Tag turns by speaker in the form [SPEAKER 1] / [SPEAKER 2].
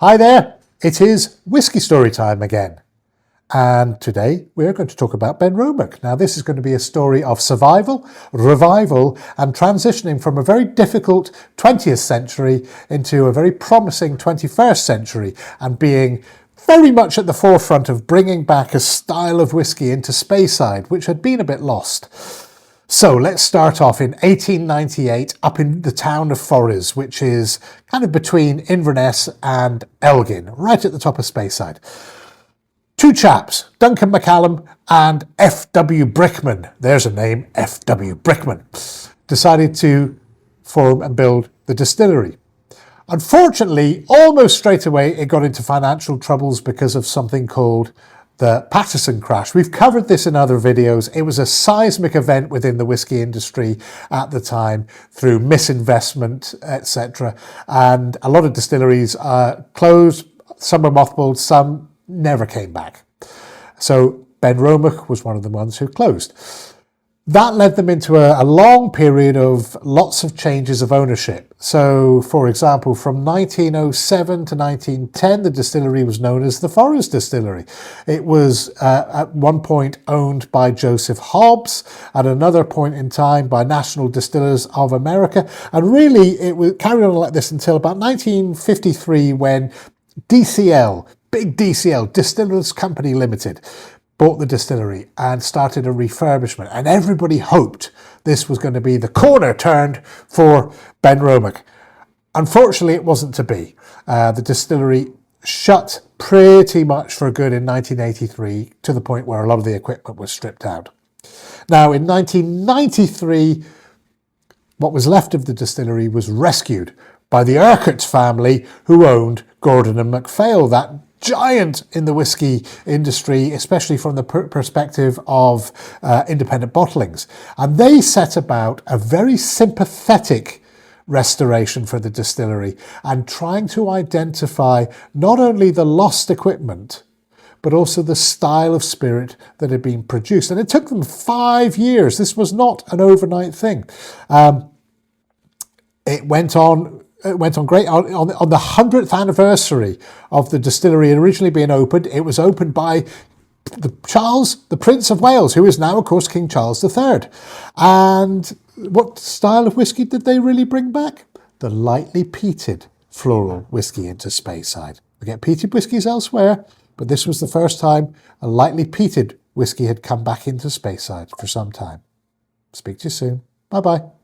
[SPEAKER 1] Hi there, it is Whiskey Story time again. And today we're going to talk about Benromach. Now this is going to be a story of survival, revival and transitioning from a very difficult 20th century into a very promising 21st century and being very much at the forefront of bringing back a style of whiskey into Speyside, which had been a bit lost. So let's start off in 1898 up in the town of Forres, which is kind of between Inverness and Elgin, right at the top of Speyside. Two chaps, Duncan McCallum and F.W. Brickman, there's a name, F.W. Brickman, decided to form and build the distillery. Unfortunately, almost straight away, it got into financial troubles because of something called the Patterson crash. We've covered this in other videos. It was a seismic event within the whiskey industry at the time through misinvestment, etc. And a lot of distilleries closed, some were mothballed, some never came back. So Benromach was one of the ones who closed. That led them into a long period of lots of changes of ownership. So, for example, from 1907 to 1910, the distillery was known as the Forres Distillery. It was at one point owned by Joseph Hobbs, at another point in time by National Distillers of America. And really, it was carried on like this until about 1953 when DCL, big DCL, Distillers Company Limited, bought the distillery and started a refurbishment, and everybody hoped this was going to be the corner turned for Benromach. Unfortunately, it wasn't to be. The distillery shut pretty much for good in 1983 to the point where a lot of the equipment was stripped out. Now, in 1993, what was left of the distillery was rescued by the Urquhart family, who owned Gordon and MacPhail, that giant in the whiskey industry, especially from the perspective of independent bottlings. And they set about a very sympathetic restoration for the distillery and trying to identify not only the lost equipment, but also the style of spirit that had been produced. And it took them 5 years. This was not an overnight thing. It went on great. On the 100th anniversary of the distillery originally being opened, it was opened by the Prince of Wales, who is now, of course, King Charles III. And what style of whiskey did they really bring back? The lightly peated floral whiskey into Speyside. We get peated whiskies elsewhere, but this was the first time a lightly peated whiskey had come back into Speyside for some time. Speak to you soon. Bye-bye.